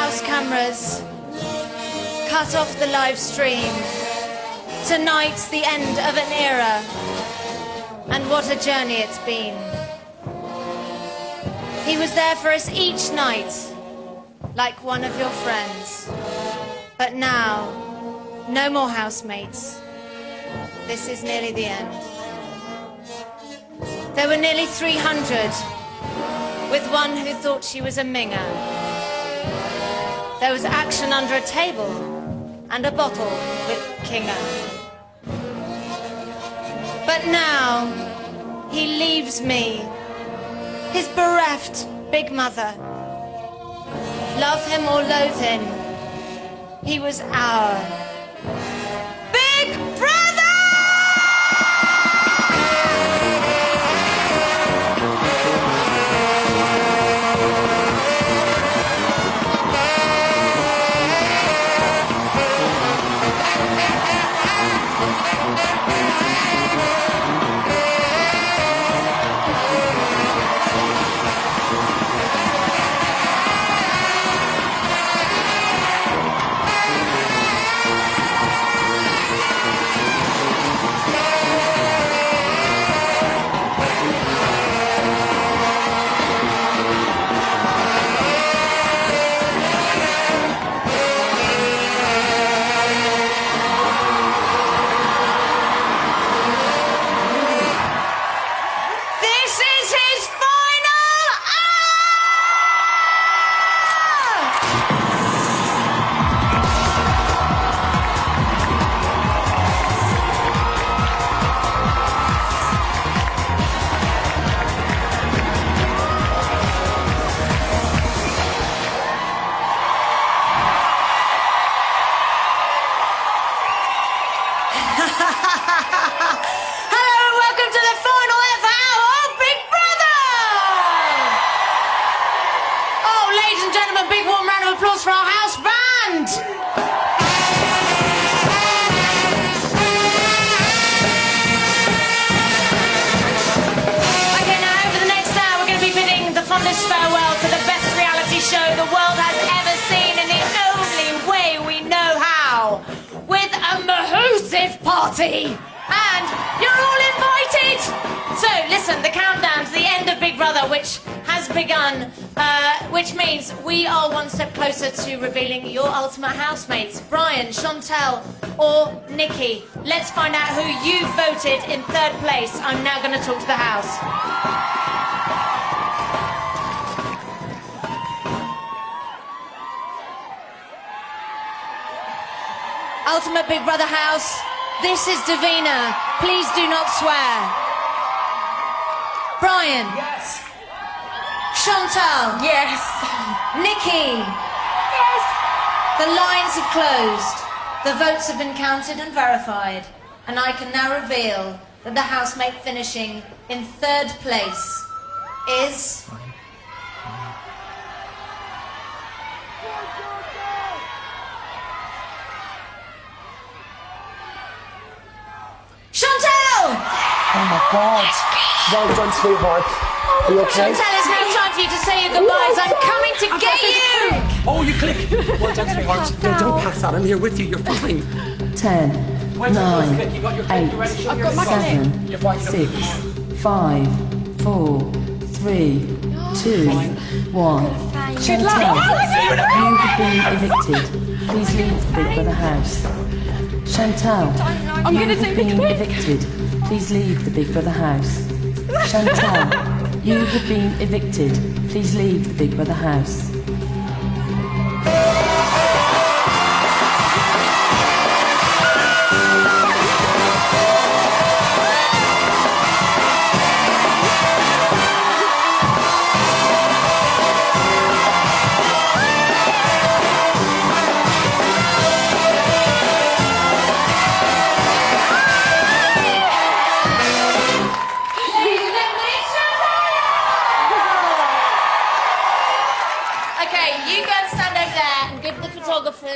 house cameras. Cut off the live stream. Tonight's the end of an era. And what a journey it's been. He was there for us each night, like one of your friends. But now, no more housemates. This is nearly the end. There were nearly 300, with one who thought she was a minger. There was action under a table and a bottle with Kinga. But now, he leaves me, his bereft big mother. Love him or loathe him, he was our big brother! For our house band! Okay, now over the next hour we're going to be bidding the fondest farewell to the best reality show the world has ever seen in the only way we know how, with a mahoosive party. And you're all invited! So, listen, the countdown to the end of Big Brother, which has begun, which means we are one step closer to revealing your ultimate housemates. Brian, Chantel, or Nikki. Let's find out who you voted in third place. I'm now going to talk to the house. Ultimate Big Brother house, this is Davina. Please do not swear. Brian. Yes. Chantal. Yes. Nikki. Yes. The lines have closed. The votes have been counted and verified. And I can now reveal that the housemate finishing in third place is... Chantal! Oh my God. Well done, sweetheart. Are you okay? Chantal, it's now time for you to say your goodbyes. I'm coming to get you! Oh, you click. Well done, sweetheart. No, don't pass out. I'm here with you. You're fine. 10, 9, 8, 7, 6, 5, 4, 3, 2, 1. Chantal, you have been evicted. Please leave the Big Brother house. Chantal, you have been evicted. Please leave the Big Brother house. Chantal, you have been evicted. Please leave the Big Brother house.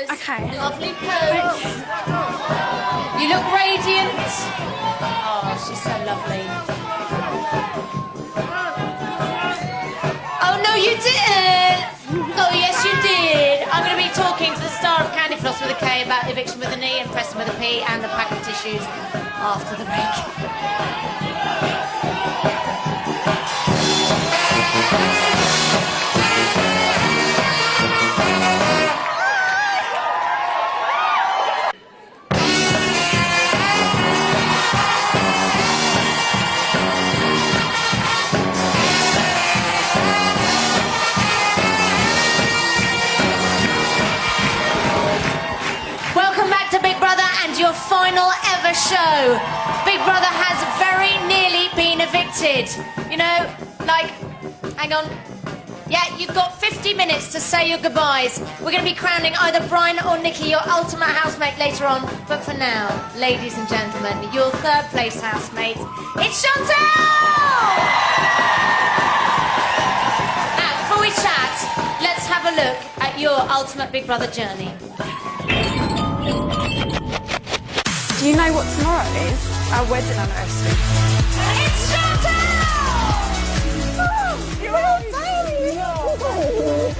Okay. Lovely pose. You look radiant. Oh, she's so lovely. Oh, no, you didn't. Oh, yes, you did. I'm going Ross with a K about eviction with an E and Preston with a P and a pack of tissues after the break. Your final ever show. Big Brother has very nearly been evicted. You know, like, hang on. Yeah, you've got 50 minutes to say your goodbyes. We're going to be crowning either Brian or Nikki your ultimate housemate later on. But for now, ladies and gentlemen, your third place housemate, it's Chantal! Now, before we chat, let's have a look at your ultimate Big Brother journey. Do you know what tomorrow is? Our wedding anniversary. It's Chantal! Oh, you're all tiny!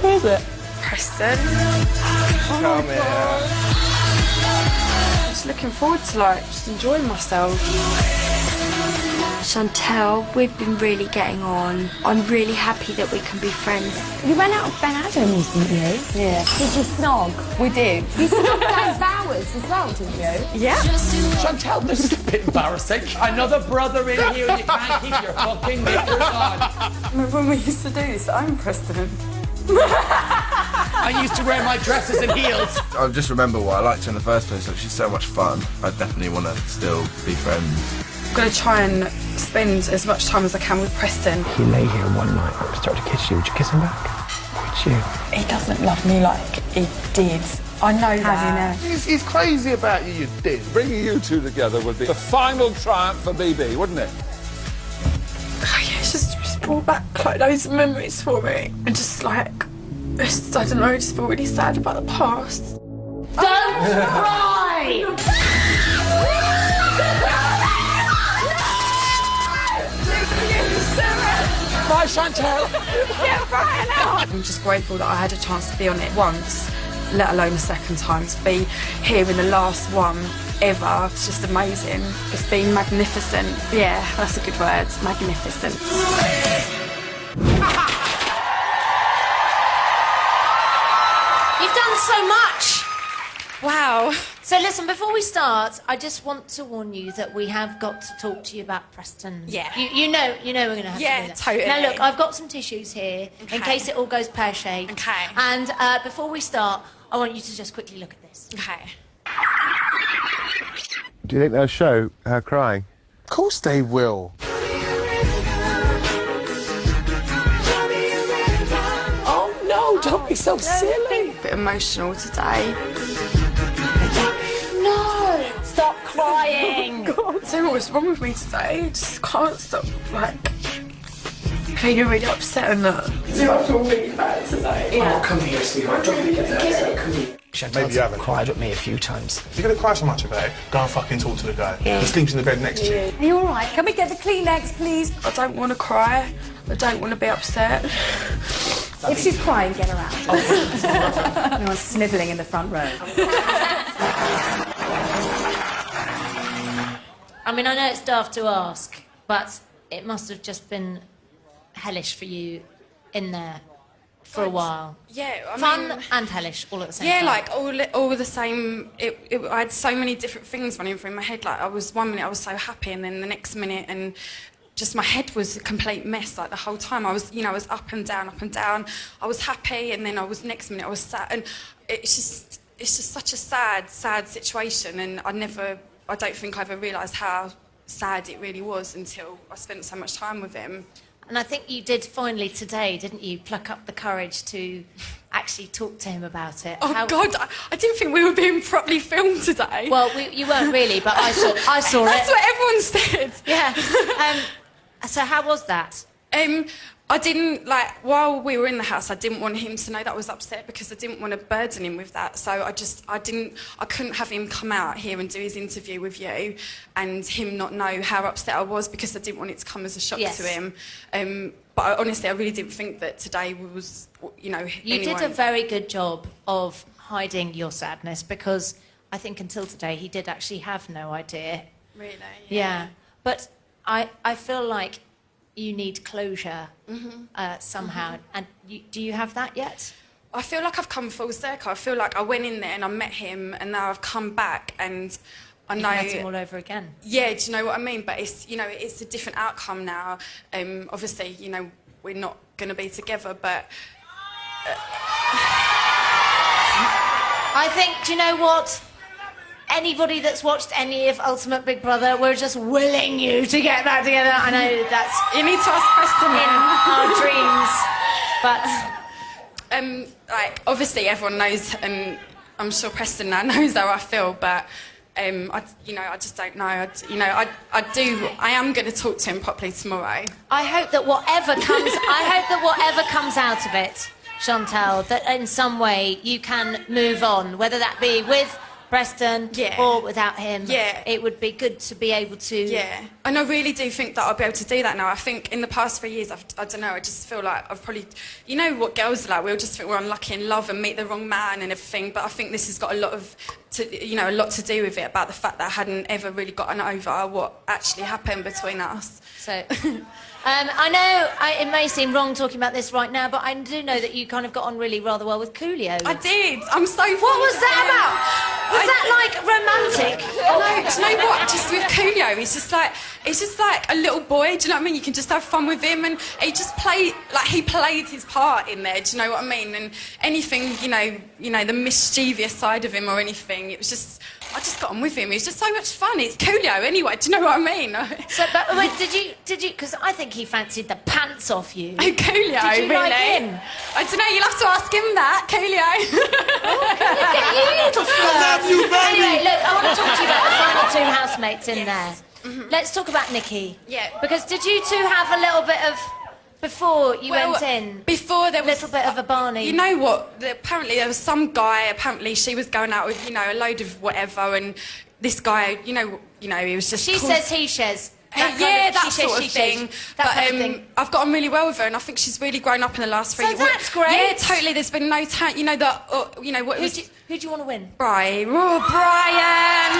Who is it? Preston. Come here. I'm just looking forward to, just enjoying myself. Chantal, we've been really getting on. I'm really happy that we can be friends. You went out with Ben Adams, didn't you? Yeah. Did you snog? We did. You snogged Dan Bowers as well, didn't you? Yeah. Chantal, this is a bit embarrassing. Another brother in here and you can't keep your fucking knickers on. Remember when we used to do this? I'm Preston. I used to wear my dresses and heels. I just remember why I liked her in the first place. Like, she's so much fun. I definitely want to still be friends. I'm going to try and spend as much time as I can with Preston. He lay here one night and started to kiss you. Would you kiss him back? Would you? He doesn't love me like he did. I know that. He's crazy about you, you did. Bringing you two together would be the final triumph for BB, wouldn't it? Oh, yeah, it's just brought back loads of memories for me. And just I don't know, I just feel really sad about the past. Don't cry! Bye, Chantal. Get Brian out! I'm just grateful that I had a chance to be on it once, let alone a second time. To be here in the last one ever, it's just amazing. It's been magnificent. Yeah, that's a good word, magnificent. You've done so much! Wow. So listen, before we start, I just want to warn you that we have got to talk to you about Preston. Yeah. You know we're going to have to do that. Totally. Now look, I've got some tissues here, in case it all goes pear-shaped. Okay. And before we start, I want you to just quickly look at this. Okay. Do you think they'll show her crying? Of course they will. Oh, no, don't be so silly. A bit emotional today. No! Stop crying! God, I don't know what's wrong with me today. I just can't stop, feeling really upset and that. I feel really bad today. Oh, come here, sweetheart. Drop me there. Come here. Maybe you haven't. Cried at me a few times. If you're going to cry so much about it, go and fucking talk to the guy. He sleeps in the bed next to you. Are you all right? Can we get the Kleenex, please? I don't want to cry. I don't want to be upset. If she's crying, get her out. Everyone's snivelling in the front row. I mean, I know it's daft to ask, but it must have just been hellish for you in there for a while. Yeah, Fun and hellish all at the same time. Yeah, all the same. I had so many different things running through my head. Like, one minute I was so happy, and then the next minute, and just my head was a complete mess. Like, the whole time I was up and down, up and down. I was happy, and then next minute I was sad, and it's just such a sad situation. And I don't think I ever realised how sad it really was until I spent so much time with him. And I think you did finally today, didn't you, pluck up the courage to actually talk to him about it. Oh, God, I didn't think we were being properly filmed today. Well, you weren't really, but I saw it. That's what everyone said. Yeah. So how was that? I didn't, while we were in the house, I didn't want him to know that I was upset because I didn't want to burden him with that. So I couldn't have him come out here and do his interview with you and him not know how upset I was because I didn't want it to come as a shock to him. But honestly, I really didn't think that today was, You did a very good job of hiding your sadness, because I think until today he did actually have no idea. Really? Yeah. But I feel like you need closure somehow. And do you have that yet? I feel like I've come full circle. I feel like I went in there and I met him, and now I've come back and I know. Met him all over again. Yeah, do you know what I mean? But it's, you know, it's a different outcome now. Obviously, you know, we're not going to be together, but. I think, do you know what? Anybody that's watched any of Ultimate Big Brother, we're just willing you to get back together. I know that's you need to ask Preston in our dreams, but like obviously everyone knows, and I'm sure Preston now knows how I feel, but I just don't know. I am going to talk to him properly tomorrow. I hope that whatever comes out of it, Chantal, that in some way you can move on, whether that be with Preston or without him. Yeah. It would be good to be able to... Yeah, and I really do think that I'll be able to do that now. I think in the past 3 years, I don't know, I just feel like I've probably... You know what girls are like, we all just think we're unlucky in love and meet the wrong man and everything, but I think this has got a lot to do with it, about the fact that I hadn't ever really gotten over what actually happened between us. So... I know it may seem wrong talking about this right now, but I do know that you kind of got on really rather well with Coolio. I did. I'm so... What was that about? Was that like romantic? No, do you know what? Just with Coolio, he's just like a little boy. Do you know what I mean? You can just have fun with him, and he just played his part in there. Do you know what I mean? And anything, you know, the mischievous side of him or anything, it was just. I just got on with him. He was just so much fun. It's Coolio anyway. Do you know what I mean? So, but wait, did you? Because I think he fancied the pants off you. Oh, Coolio, did you really? Like him? I don't know. You'll have to ask him that, Coolio. Look at you, little flirt. I love you, baby. Anyway, look, I want to talk to you about the final two housemates in there. Mm-hmm. Let's talk about Nikki. Yeah. Because did you two have a little bit of... Before you went in? Before there was... A little bit of a Barney. You know what? Apparently there was some guy, apparently she was going out with, you know, a load of whatever, and this guy, you know, he was just... She says he says. That sort of thing. But I've got on really well with her, and I think she's really grown up in the last 3 years. So that's great. Yeah, totally. There's been no time. You know that. You know what? Who do you want to win? Brian. Oh, Brian.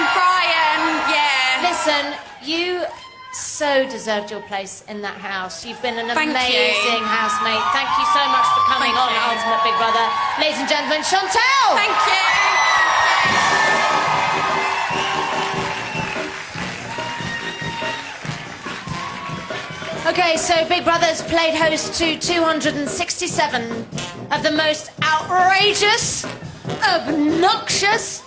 Yeah. Listen, you so deserved your place in that house. You've been an amazing housemate. Thank you so much for coming on Ultimate Big Brother, ladies and gentlemen. Chantal. Thank you. Okay, so Big Brother's played host to 267 of the most outrageous, obnoxious,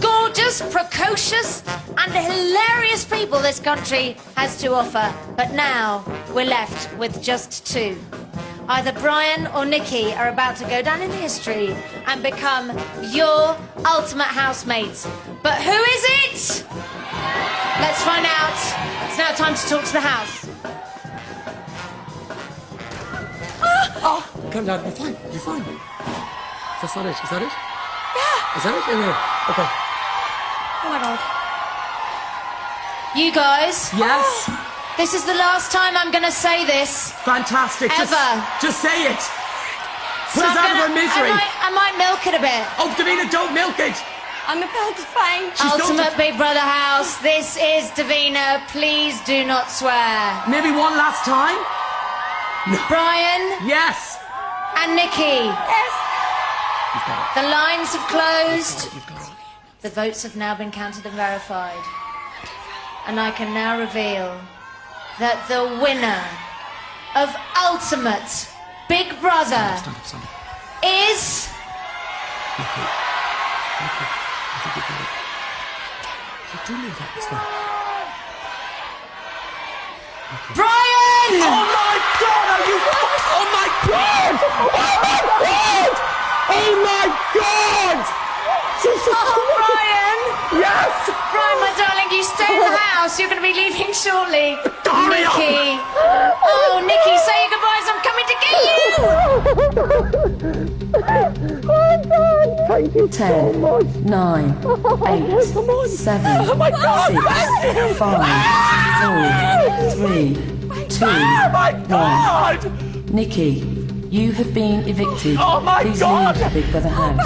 gorgeous, precocious, and hilarious people this country has to offer. But now we're left with just two. Either Brian or Nikki are about to go down in history and become your ultimate housemates. But who is it? Let's find out. It's now time to talk to the house. Oh, calm down. You're fine. You're fine. That's not it. Is that it? Yeah. Is that it? Yeah. Okay. Oh my God. You guys. Yes. This is the last time I'm going to say this. Fantastic. Ever. Just say it. Put So us out of our misery. I might milk it a bit. Oh, Davina, don't milk it. I'm about to faint. Ultimate Big Brother house. This is Davina. Please do not swear. Maybe one last time. No. Brian. Yes. And Nikki. Yes. The lines have closed. The votes have now been counted and verified. And I can now reveal that the winner of Ultimate Big Brother is... Nikki, I think you got it. You do know that was there. Brian! Oh my God! Are you? Oh my God! Oh my God! Oh my God! Brian! Yes! Brian, my darling, you stay in the house. You're going to be leaving shortly. Hurry up. Nikki. Oh, Nikki, say your goodbyes. I'm coming to get you. Oh God! Thank you 10, 9, 8, 7, 6, 5, 4, 3, 2, Oh my God! 1. Nikki, you have been evicted. Oh my Please God! leave the Big Brother house.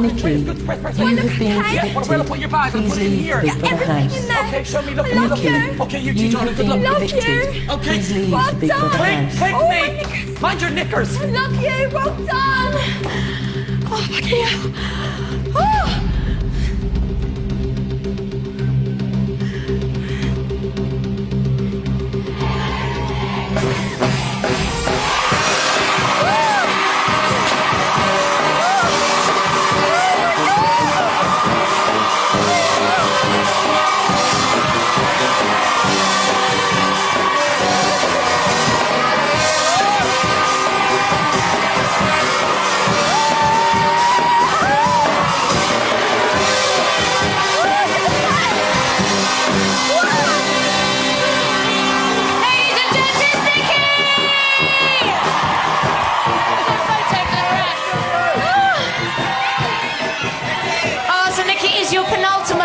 Nikki, you have been evicted. Please leave the Big Brother house. Okay, show me. Look, Nikki, okay, you you Johnny, have good been luck. evicted. Okay. Please leave the Big Brother house. Click me. Mind your knickers. I love you. Well done. Oh, fucking hell. Oh.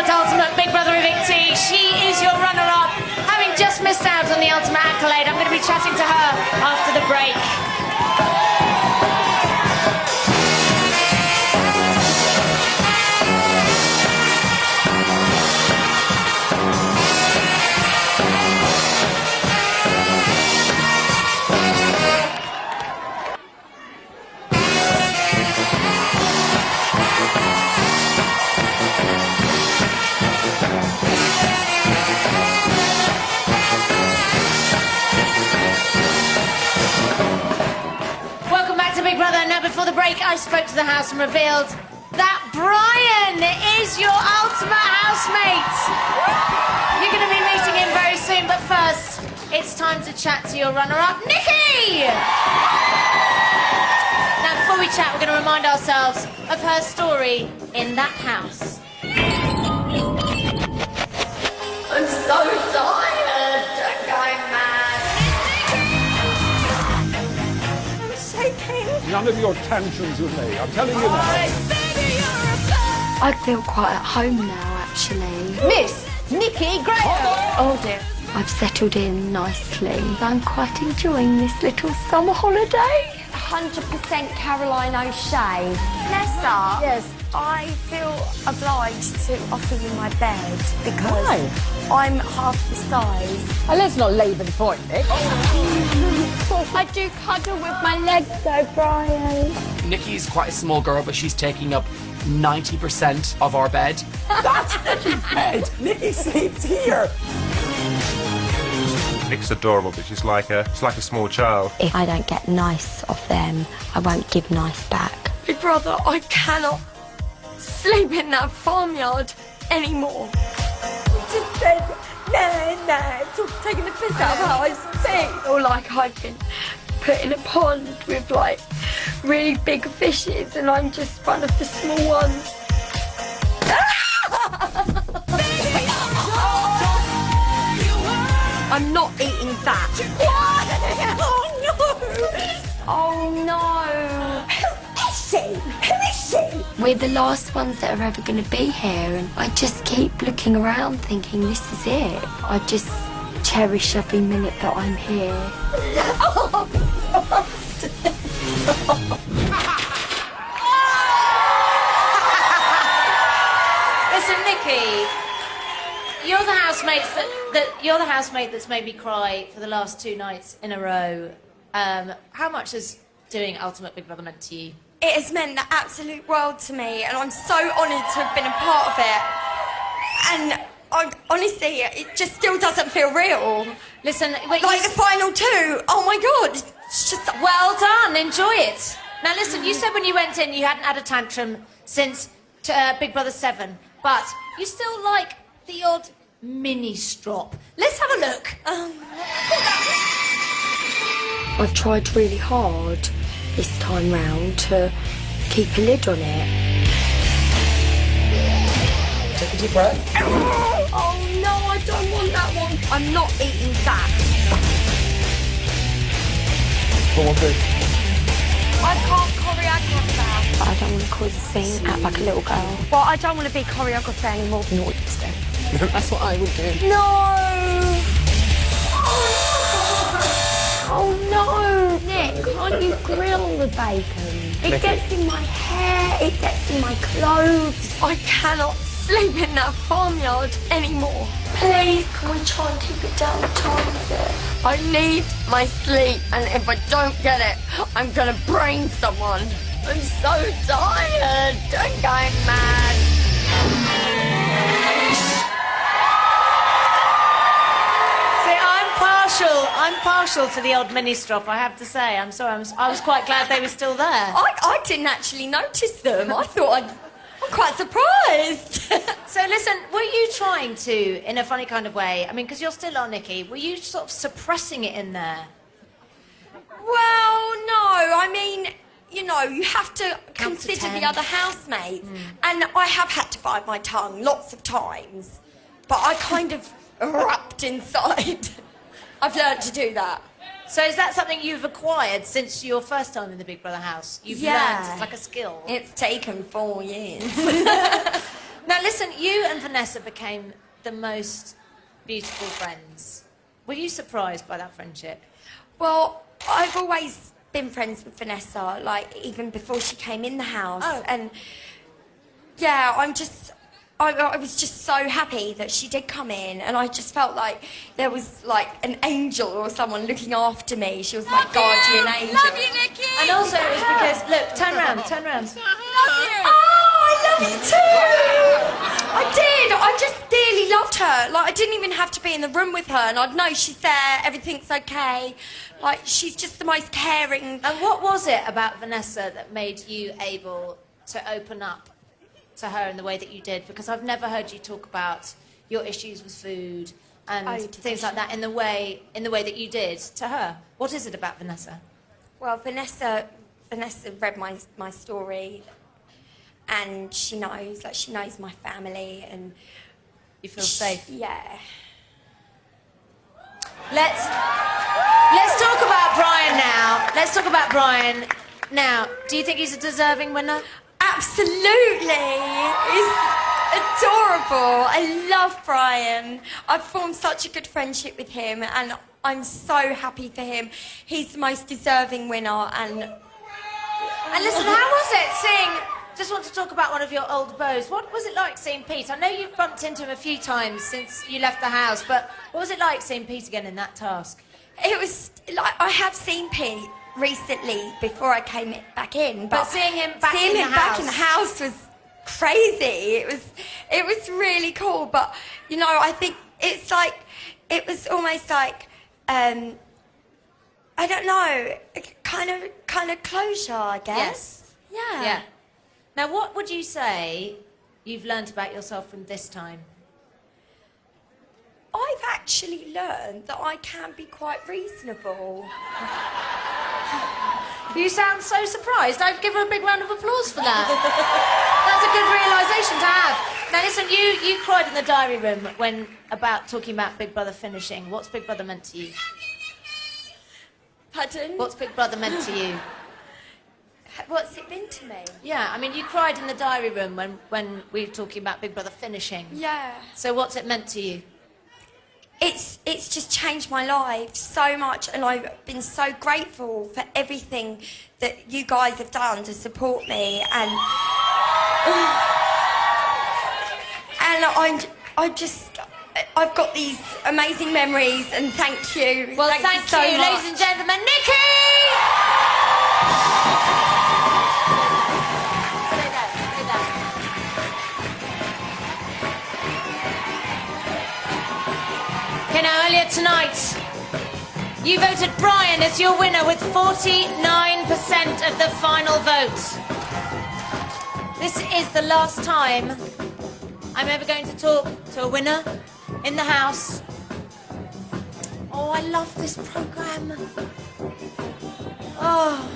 Ultimate Big Brother evictee. She is your runner-up. Having just missed out on the ultimate accolade, I'm going to be chatting to her after the break. Before the break, I spoke to the house and revealed that Brian is your ultimate housemate. You're going to be meeting him very soon, but first, it's time to chat to your runner-up, Nikki! Now, before we chat, we're going to remind ourselves of her story in that house. I'm so tired. I'm going mad. I'm shaking. None of your tantrums with me, I'm telling you now. I feel quite at home now, actually. Miss Nikki Graham. Oh dear. I've settled in nicely. I'm quite enjoying this little summer holiday. 100% Caroline O'Shea. Nessa? Yes. I feel obliged to offer you my bed because Why? I'm half the size. Oh, let's not labour the point, Nick. I do cuddle with my legs though, Brian. Nikki's quite a small girl, but she's taking up 90% of our bed. That's Nikki's bed. Nikki sleeps here. Nick's adorable, but she's like a small child. If I don't get nice off them, I won't give nice back. Big brother, I cannot sleep in that farmyard anymore. You just said, no, taking the piss out of how I speak. Or like I've been put in a pond with like really big fishes and I'm just one of the small ones. I'm not eating that. Oh no! Who is she? Who is she? We're the last ones that are ever going to be here, and I just keep looking around thinking this is it. I just cherish every minute that I'm here. Listen, Nikki, you're the housemate that's made me cry for the last 2 nights in a row. How much has doing Ultimate Big Brother meant to you? It has meant the absolute world to me, and I'm so honoured to have been a part of it. And honestly, it just still doesn't feel real. Listen, like the final 2. Oh my God, it's just well done. Enjoy it. Now listen, you said when you went in you hadn't had a tantrum since Big Brother 7, but you still like the odd mini strop. Let's have a look. I've tried really hard this time round to keep a lid on it. Take a deep breath. Oh no, I don't want that one. I'm not eating that. What was it? I can't choreograph that. But I don't want to cause a scene, act like a little girl. Well, I don't want to be choreographer anymore. No, that's what I would do. No! Oh no! Nick, can't you grill bacon. It gets in my hair, it gets in my clothes. I cannot sleep in that farmyard anymore. Please, can we try and keep it down a tiny bit? I need my sleep, and if I don't get it, I'm gonna brain someone. I'm so tired. I'm going mad. I'm partial to the odd mini-strop, I have to say. I'm sorry, I was quite glad they were still there. I didn't actually notice them. I thought I'm quite surprised. So listen, were you trying to, in a funny kind of way, I mean, because you're still on, Nikki, were you sort of suppressing it in there? Well, no, I mean, you know, you have to consider the other housemates. And I have had to bite my tongue lots of times, but I kind of erupt inside. I've learned to do that. So is that something you've acquired since your first time in the Big Brother house? You've learned, it's like a skill. It's taken 4 years. Now listen, you and Vanessa became the most beautiful friends. Were you surprised by that friendship? Well, I've always been friends with Vanessa, like even before she came in the house. Oh. And yeah, I was just so happy that she did come in, and I just felt like there was like an angel or someone looking after me. She was my guardian angel. Love you, Nikki. And also it was because, look, turn around. Love you. Oh, I love you too. I did. I just dearly loved her. Like, I didn't even have to be in the room with her, and I'd know she's there, everything's okay. Like, she's just the most caring. And what was it about Vanessa that made you able to open up to her in the way that you did? Because I've never heard you talk about your issues with food and things like that in the way that you did to her. What is it about Vanessa? Well, Vanessa read my story, and she knows my family, and you feel safe. Yeah. Let's talk about Brian now. Let's talk about Brian now. Do you think he's a deserving winner? Absolutely. He's adorable. I love Brian. I've formed such a good friendship with him, and I'm so happy for him. He's the most deserving winner. And listen, how was it seeing... Just want to talk about one of your old beaux. What was it like seeing Pete? I know you've bumped into him a few times since you left the house, but what was it like seeing Pete again in that task? It was like, I have seen Pete recently before I came back in, but seeing him back in the house was crazy. It was really cool, but you know, I think it's like, it was almost like I don't know, kind of closure, I guess. Yes. Yeah. Now, what would you say you've learned about yourself from this time? I've actually learned that I can be quite reasonable. You sound so surprised. I'd give her a big round of applause for that. That's a good realisation to have. Now, listen, you cried in the diary room when talking about Big Brother finishing. What's Big Brother meant to you? Pardon? What's Big Brother meant to you? What's it been to me? Yeah, I mean, you cried in the diary room when we were talking about Big Brother finishing. Yeah. So what's it meant to you? It's just changed my life so much, and I've been so grateful for everything that you guys have done to support me, and I've got these amazing memories, and thank you. Well, thank you so much. ladies and gentlemen, Nikki! Okay, now earlier tonight, you voted Brian as your winner with 49% of the final vote. This is the last time I'm ever going to talk to a winner in the house. Oh, I love this programme. Oh.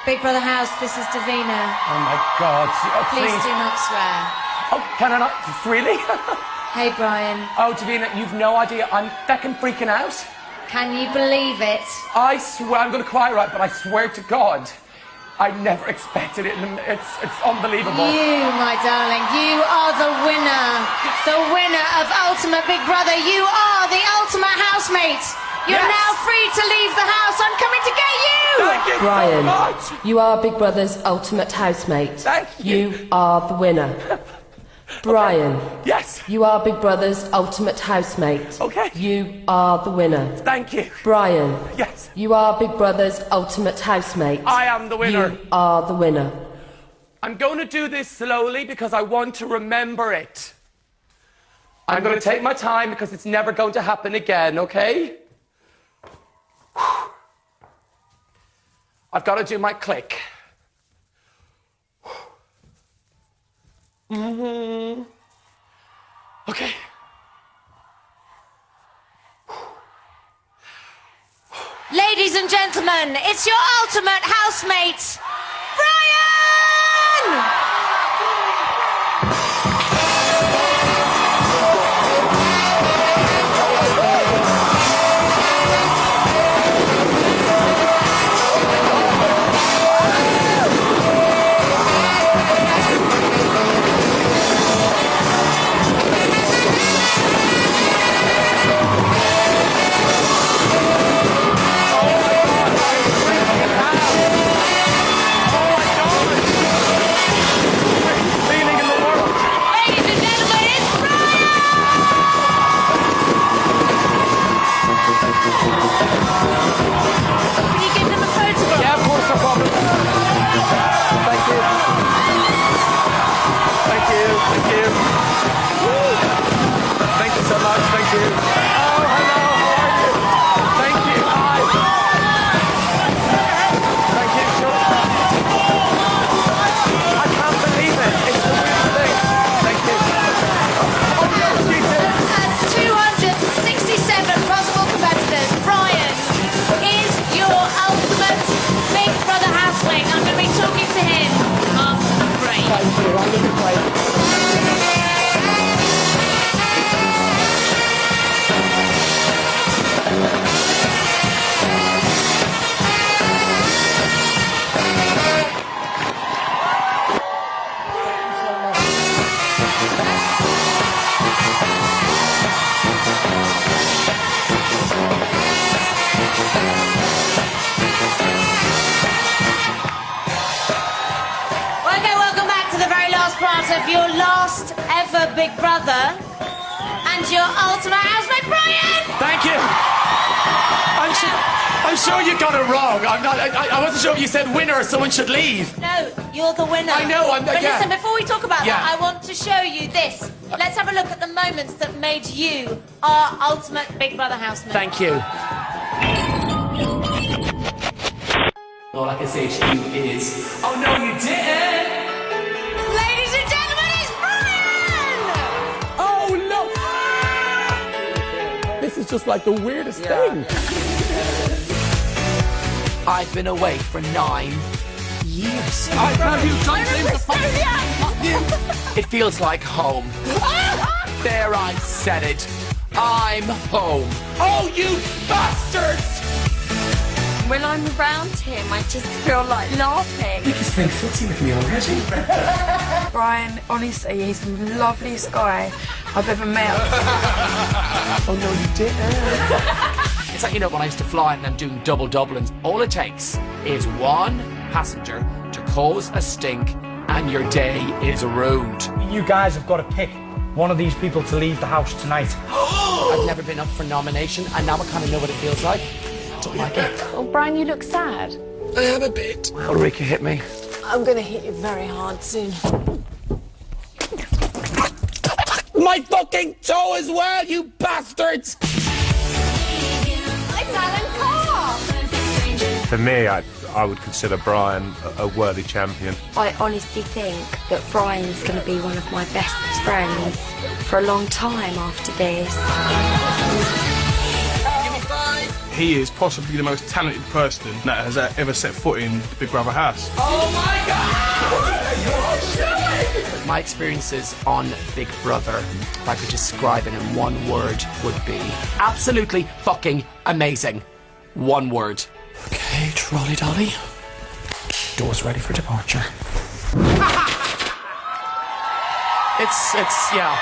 Big Brother House, this is Davina. Oh my God. Please do not swear. Oh, can I not? Really? Hey, Brian. Oh, Davina, you've no idea. I'm feckin' freaking out. Can you believe it? I swear, I'm going to cry, right, but I swear to God, I never expected it, and it's unbelievable. You, my darling, you are the winner. The winner of Ultimate Big Brother. You are the ultimate housemate. You're now free to leave the house. I'm coming to get you. Thank you Brian, so much. you are Big Brother's ultimate housemate. Thank you. You are the winner. Brian. Yes. You are Big Brother's ultimate housemate. Okay. You are the winner. Thank you. Brian. Yes. You are Big Brother's ultimate housemate. I am the winner. You are the winner. I'm going to do this slowly because I want to remember it. I'm going to take my time because it's never going to happen again, okay? I've got to do my click. Okay. Ladies and gentlemen, it's your ultimate housemate, Brian! Of your last ever Big Brother and your ultimate housemate, Brian! Thank you. I'm sure you got it wrong. I wasn't sure if you said winner or someone should leave. No, you're the winner. I know. But yeah. listen, before we talk about that, I want to show you this. Let's have a look at the moments that made you our ultimate Big Brother housemate. Thank you. All I can say to you is, oh no, you didn't. Ladies and gentlemen, it's Brian! Oh no! This is just like the weirdest thing. I've been away for 9 years. I have you It feels like home. There, I said it. I'm home. Oh, you bastards! When I'm around him, I just feel like laughing. He's playing footsie with me already. Brian, honestly, he's the loveliest guy I've ever met. Oh, no, you didn't. It's like, you know, when I used to fly and I'm doing double Dublins, all it takes is one passenger to cause a stink and your day is ruined. You guys have got to pick one of these people to leave the house tonight. I've never been up for nomination and now I kind of know what it feels like. Don't like it. Oh, Brian, you look sad. I am a bit. Ulrika hit me. I'm going to hit you very hard soon. My fucking toe as well, you bastards! It's Alan Carr! For me, I would consider Brian a worthy champion. I honestly think that Brian's going to be one of my best friends for a long time after this. He is possibly the most talented person that has ever set foot in the Big Brother house. Oh my God! My experiences on Big Brother, if I could describe it in one word, would be absolutely fucking amazing. One word. Okay, trolley dolly. Doors ready for departure. It's yeah.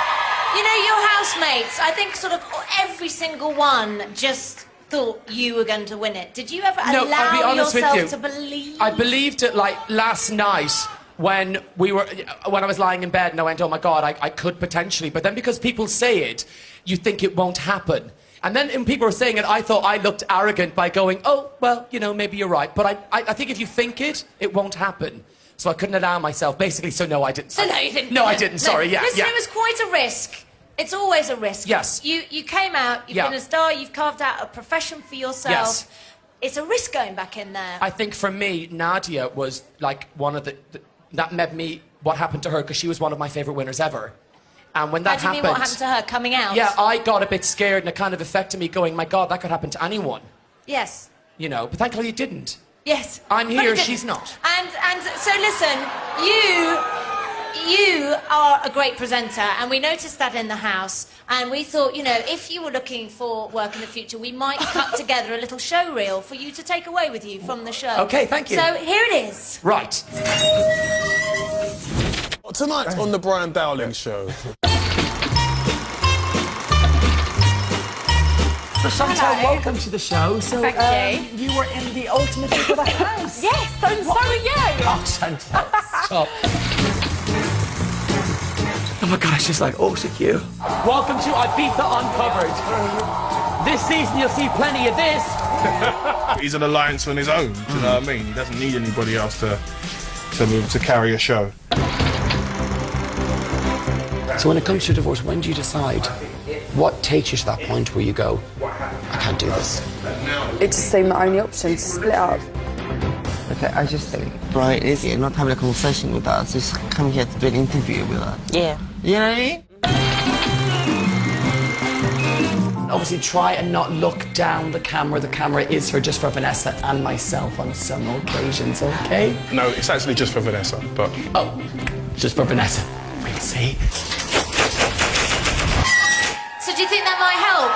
You know, your housemates, I think sort of every single one just thought you were going to win it. Did you ever No, allow I'll be honest yourself with you. to believe? I believed it like last night when I was lying in bed and I went, oh my God, I could potentially. But then because people say it, you think it won't happen. And then when people were saying it, I thought I looked arrogant by going, oh, well, you know, maybe you're right. But I think if you think it, it won't happen. So I couldn't allow myself, basically, so no, I didn't. So no, you didn't. No, I didn't, sorry, yeah. Listen, yeah. it was quite a risk. It's always a risk. Yes. You came out, you've Yeah. been a star, you've carved out a profession for yourself. Yes. It's a risk going back in there. I think for me, Nadia was like one of that made me what happened to her because she was one of my favourite winners ever. And when that How do you mean what happened to her coming out? Yeah, I got a bit scared and it kind of affected me going, my God, that could happen to anyone. Yes. You know, but thankfully it didn't. Yes. I'm But here, it- she's not. And so listen, you are a great presenter, and we noticed that in the house, and we thought, you know, if you were looking for work in the future, we might cut together a little show reel for you to take away with you from the show. Okay, thank you. So here it is. Right. Tonight on the Brian Dowling Show. So Chantal, welcome to the show. So Thank you were in the ultimate for the house. Yes, so are you. Oh, Chantal, stop. Oh my God, it's just like, oh, so cute. Welcome to Ibiza Uncovered. This season you'll see plenty of this. He's an alliance on his own, do you know what I mean? He doesn't need anybody else to carry a show. So when it comes to divorce, when do you decide? What takes you to that point where you go, I can't do this? It just seemed the only option to split up. Okay, I just think Brian is here, not having a conversation with us, just come here to do an interview with us. Yeah. You know what I mean? Obviously try and not look down the camera. The camera is just for Vanessa and myself on some occasions, okay? No, it's actually just for Vanessa, but... Oh, just for Vanessa. We'll see. So do you think that might help?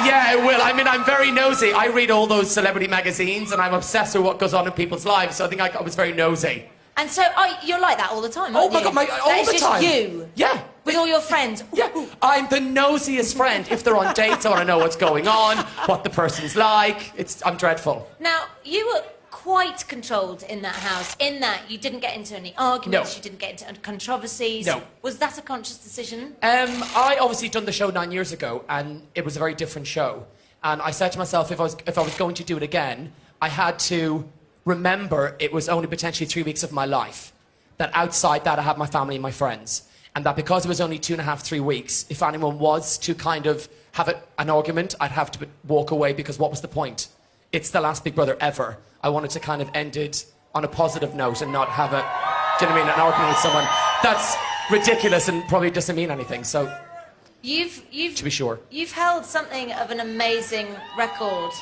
Yeah, it will. I mean, I'm very nosy. I read all those celebrity magazines and I'm obsessed with what goes on in people's lives, so I think I was very nosy. And so you're like that all the time, Oh aren't my you? God, all That is the just time. you. Yeah. With all your friends. Yeah, I'm the nosiest friend. If they're on dates, I want to know what's going on, what the person's like. I'm dreadful. Now, you were quite controlled in that house, in that you didn't get into any arguments, No. you didn't get into controversies. No. Was that a conscious decision? I obviously done the show 9 years ago, and it was a very different show. And I said to myself, if I was going to do it again, I had to remember it was only potentially 3 weeks of my life. That outside that, I had my family and my friends. And that because it was only 2.5, 3 weeks, if anyone was to kind of have an argument, I'd have to walk away because what was the point? It's the last Big Brother ever. I wanted to kind of end it on a positive note and not have do you know what I mean, an argument with someone that's ridiculous and probably doesn't mean anything. So, You've to be sure. You've held something of an amazing record.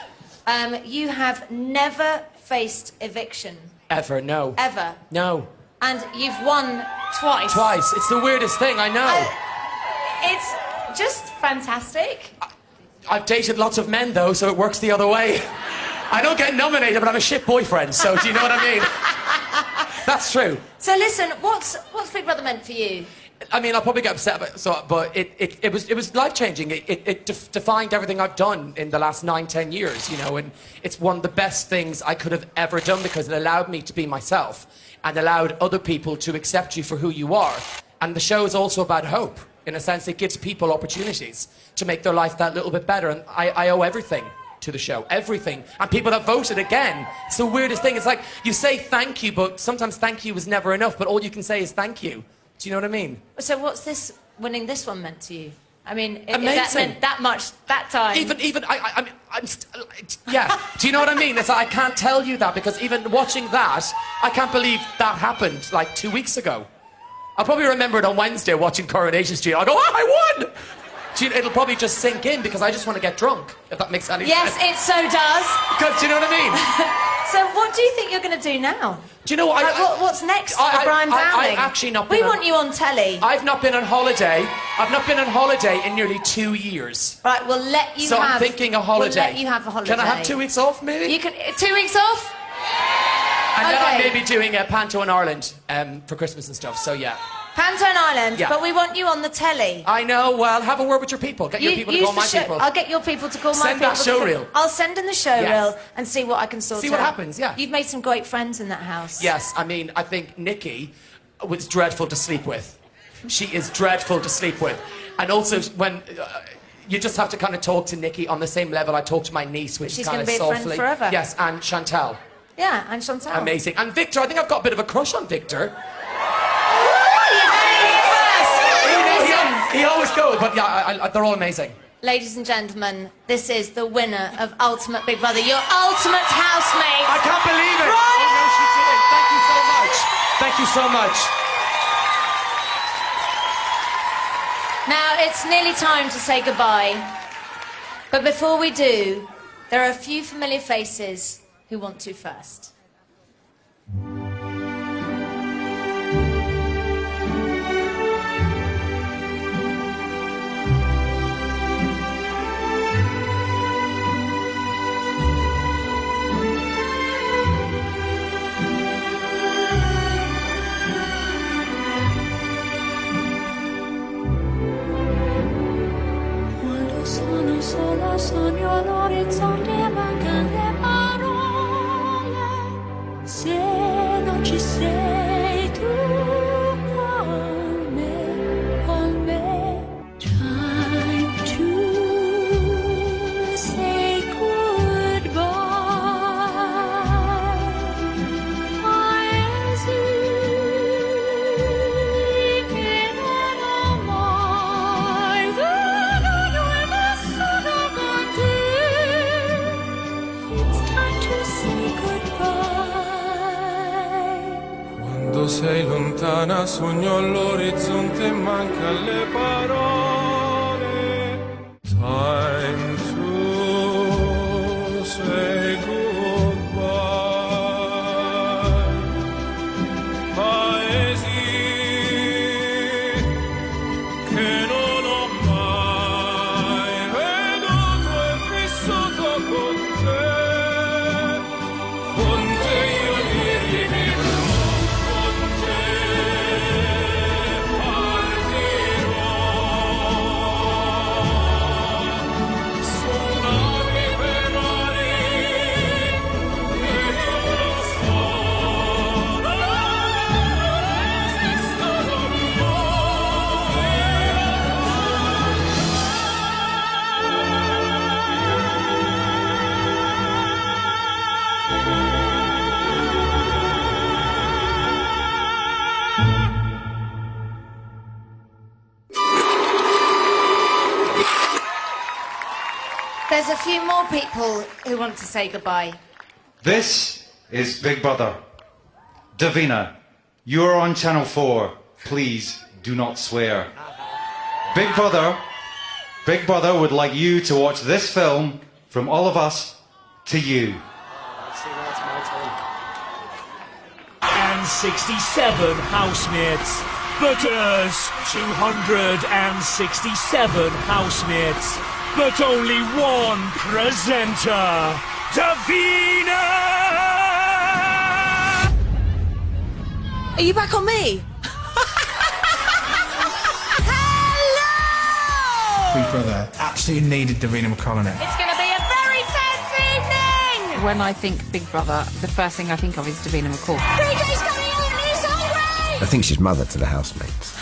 You have never faced eviction. Ever, no. Ever. No. And you've won twice. Twice. It's the weirdest thing, I know. It's just fantastic. I've dated lots of men, though, so it works the other way. I don't get nominated, but I'm a shit boyfriend, so do you know what I mean? That's true. So listen, what's Big Brother meant for you? I mean, I'll probably get upset about it, but it was life-changing. It defined everything I've done in the last 9, 10 years, you know, and it's one of the best things I could have ever done because it allowed me to be myself and allowed other people to accept you for who you are. And the show is also about hope. In a sense, it gives people opportunities to make their life that little bit better, and I owe everything to the show, everything. And people have voted again. It's the weirdest thing. It's like, you say thank you, but sometimes thank you is never enough, but all you can say is thank you. Do you know what I mean? So what's winning this one meant to you? I mean, if that Amazing. meant that much that time. Yeah. Do you know what I mean? It's like, I can't tell you that because even watching that, I can't believe that happened like 2 weeks ago. I'll probably remember it on Wednesday watching Coronation Street. I'll go, oh, I won! It'll probably just sink in because I just want to get drunk, if that makes any Yes, sense. it so does. Because, do you know what I mean? So what do you think you're going to do now? Do you know what? What's next for Brian Dowling? I've actually not been We want you on telly. I've not been on holiday. I've not been on holiday in nearly 2 years. Right, we'll let you So have... I'm thinking a holiday. We'll let you have a holiday. Can I have 2 weeks off, maybe? You can... 2 weeks off? And then I may be doing a Panto in Ireland for Christmas and stuff, so yeah. Panto in Ireland, Yeah. but we want you on the telly. I know, well, have a word with your people. Get your people to use call the my show- people. I'll get your people to call my Send people. that show reel. I'll send in the show Yes. reel and see what I can sort out. See what happens, yeah. You've made some great friends in that house. Yes, I mean, I think Nikki was dreadful to sleep with. She is dreadful to sleep with. And also, when you just have to kind of talk to Nikki on the same level I talk to my niece, which She's is kind of gonna be a friend softly. forever. Yes, and Chantal. Yeah, and Chantal. Amazing. And Victor, I think I've got a bit of a crush on Victor. He always goes, but yeah, they're all amazing. Ladies and gentlemen, this is the winner of Ultimate Big Brother, your ultimate housemate. I can't believe it. Brian! Oh, no, she did. Thank you so much. Thank you so much. Now, it's nearly time to say goodbye. But before we do, there are a few familiar faces who want to first. Sono sola, sogno all'orizzonte, mancano le parole. Se non ci sei tu con me. Time to say goodbye. Paesi che non ho mai veduto e nessuno con te. It's time to say goodbye. Quando sei lontana sogno all'orizzonte manca le parole. Time to say goodbye. Paesi che non ho mai veduto e vissuto con te. Con te io li rivivrò. Con te partirò. Suonarmi per mari e io lo so. Non esistono There's a few more people who want to say goodbye. This is Big Brother. Davina, you are on Channel 4. Please do not swear. Big Brother would like you to watch this film from all of us to you. And 67 housemates. But us 267 housemates. But only one presenter. Davina! Are you back on me? Big Brother absolutely needed Davina McConnell. It's going to be a very tense evening! When I think Big Brother, the first thing I think of is Davina McCall. BJ's coming in, he's hungry! I think she's mother to the housemates.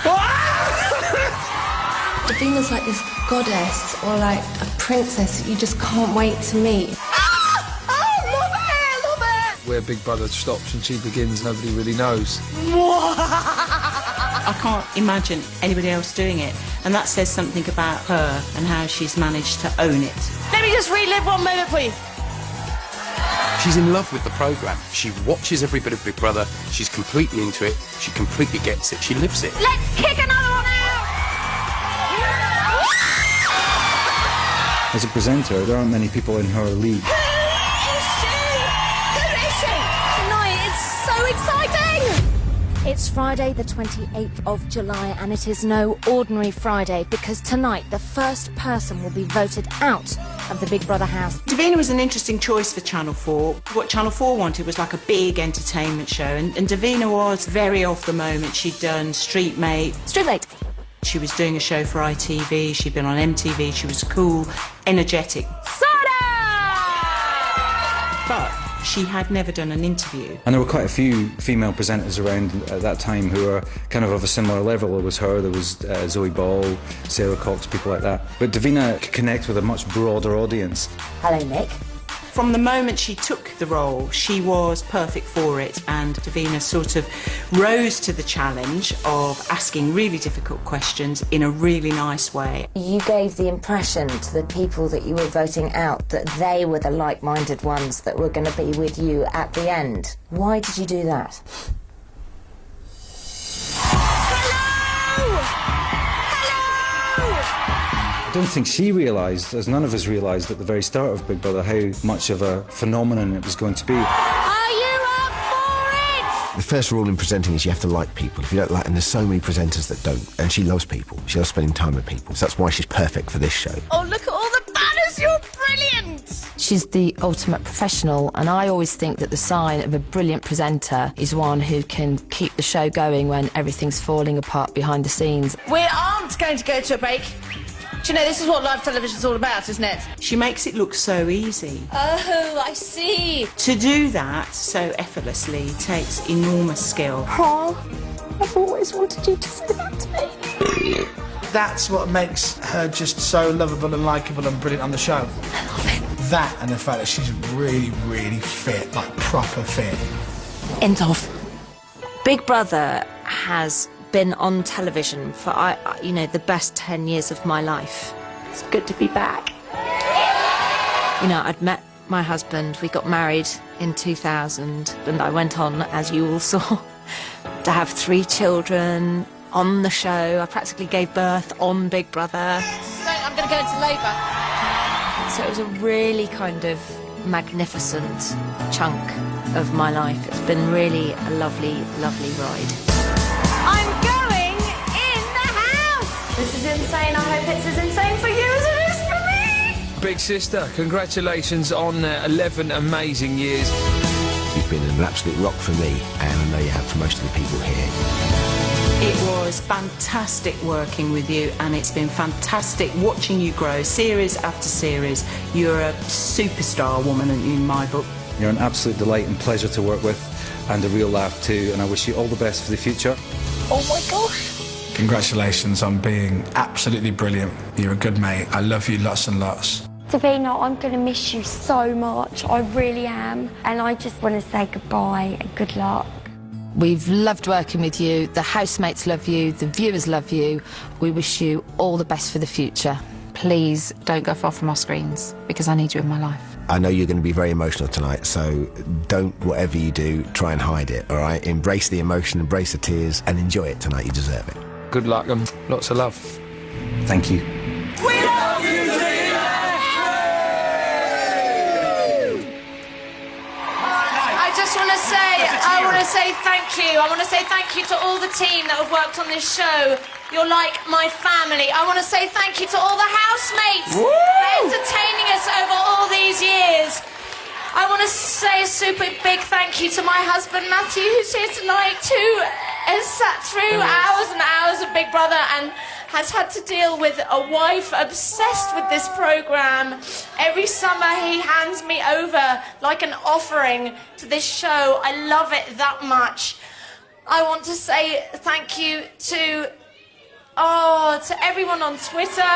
Davina's like this goddess or like a princess that you just can't wait to meet. Where Big Brother stops and she begins, nobody really knows. I can't imagine anybody else doing it, and that says something about her and how she's managed to own it. Let me just relive one moment for you. She's in love with the programme. She watches every bit of Big Brother. She's completely into it. She completely gets it. She lives it. Let's kick another one out! As a presenter, there aren't many people in her league. Who is she? Tonight, it's so exciting! It's Friday the 28th of July and it is no ordinary Friday because tonight the first person will be voted out of the Big Brother house. Davina was an interesting choice for Channel 4. What Channel 4 wanted was like a big entertainment show and Davina was very off the moment. She'd done Street Mate. She was doing a show for ITV, she'd been on MTV, she was cool, energetic. But she had never done an interview. And there were quite a few female presenters around at that time who were kind of a similar level. There was her, there was Zoe Ball, Sarah Cox, people like that. But Davina could connect with a much broader audience. Hello, Nick. From the moment she took the role, she was perfect for it, and Davina sort of rose to the challenge of asking really difficult questions in a really nice way. You gave the impression to the people that you were voting out that they were the like-minded ones that were going to be with you at the end. Why did you do that? I don't think she realised, as none of us realised at the very start of Big Brother, how much of a phenomenon it was going to be. Are you up for it? The first rule in presenting is you have to like people. If you don't like, and there's so many presenters that don't, and she loves people. She loves spending time with people. So that's why she's perfect for this show. Oh, look at all the banners! You're brilliant! She's the ultimate professional, and I always think that the sign of a brilliant presenter is one who can keep the show going when everything's falling apart behind the scenes. We aren't going to go to a break. Do you know, this is what live television's all about, isn't it? She makes it look so easy. Oh, I see. To do that so effortlessly takes enormous skill. Oh, I've always wanted you to say that to me. That's what makes her just so lovable and likeable and brilliant on the show. I love it. That and the fact that she's really, really fit, like proper fit. End of. Big Brother has been on television for, the best 10 years of my life. It's good to be back. I'd met my husband, we got married in 2000, and I went on, as you all saw, to have 3 children on the show. I practically gave birth on Big Brother. I'm going to go into labour. So it was a really kind of magnificent chunk of my life. It's been really a lovely, lovely ride. I'm going in the house! This is insane. I hope it's as insane for you as it is for me! Big sister, congratulations on 11 amazing years. You've been an absolute rock for me, and I know you have for most of the people here. It was fantastic working with you, and it's been fantastic watching you grow series after series. You're a superstar woman in my book. You're an absolute delight and pleasure to work with, and a real laugh too, and I wish you all the best for the future. Oh my gosh. Congratulations on being absolutely brilliant. You're a good mate. I love you lots and lots. Davina, I'm going to miss you so much. I really am. And I just want to say goodbye and good luck. We've loved working with you, the housemates love you, the viewers love you. We wish you all the best for the future. Please don't go far from our screens, because I need you in my life. I know you're going to be very emotional tonight, so don't, whatever you do, try and hide it, all right? Embrace the emotion, embrace the tears, and enjoy it tonight. You deserve it. Good luck and lots of love. Thank you. We love you, Davina! I want to say thank you. I want to say thank you to all the team that have worked on this show. You're like my family. I want to say thank you to all the housemates for entertaining us over all these years. I want to say a super big thank you to my husband, Matthew, who's here tonight, who has sat through hours and hours of Big Brother and has had to deal with a wife obsessed with this programme. Every summer he hands me over like an offering to this show. I love it that much. I want to say thank you to everyone on Twitter.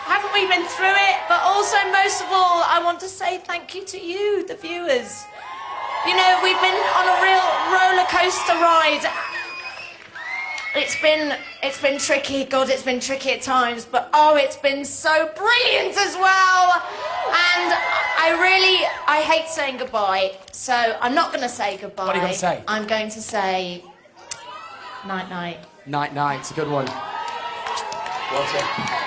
Haven't we been through it? But also, most of all, I want to say thank you to you, the viewers. You know, we've been on a real roller coaster ride. It's been tricky. God, it's been tricky at times. But it's been so brilliant as well. And I hate saying goodbye. So I'm not going to say goodbye. What are you going to say? I'm going to say night-night. Night-night. It's a good one. Well done.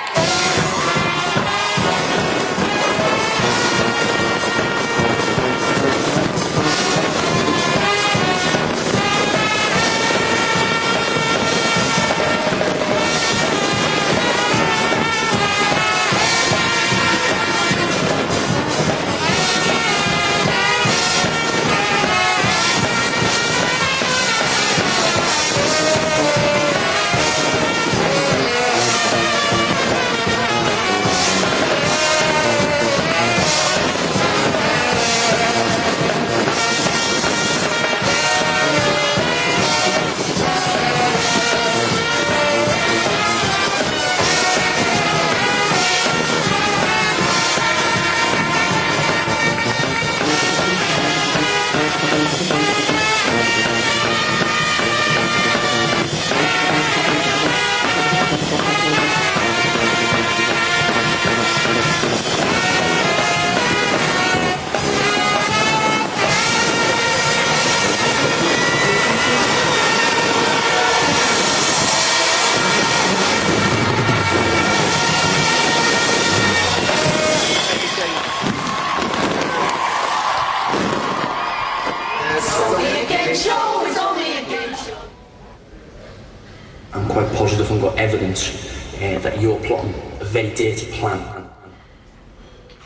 positive and got evidence that you're plotting a very dirty plan.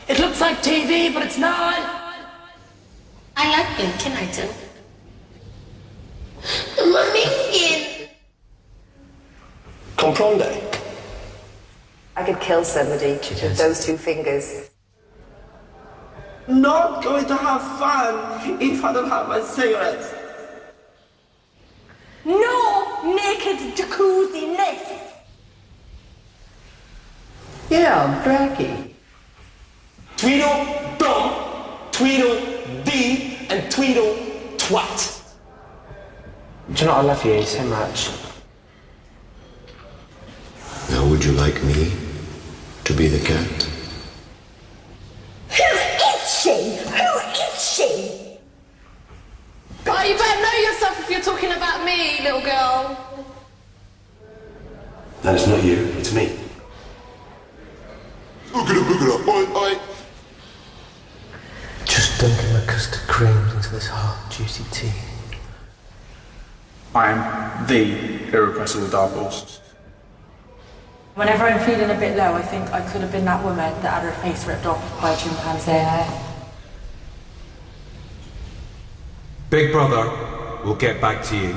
It looks like TV, but it's not. I like blinking, I do. I'm Indian. Comprende? I could kill somebody with those two fingers. Not going to have fun if I don't have my cigarettes. No naked jacuzzi next. Yeah, I'm cranky. Tweedle dum, Tweedle dee, and Tweedle twat. Do you know I love you so much? Now, would you like me to be the cat? Who is she? Who is she? Oh, you better know yourself if you're talking about me, little girl. And it's not you, it's me. Just dunking my custard creams into this hot, juicy tea. I am the irrepressible dark horse. Whenever I'm feeling a bit low, I think I could have been that woman that had her face ripped off by a chimpanzee. Big Brother will get back to you.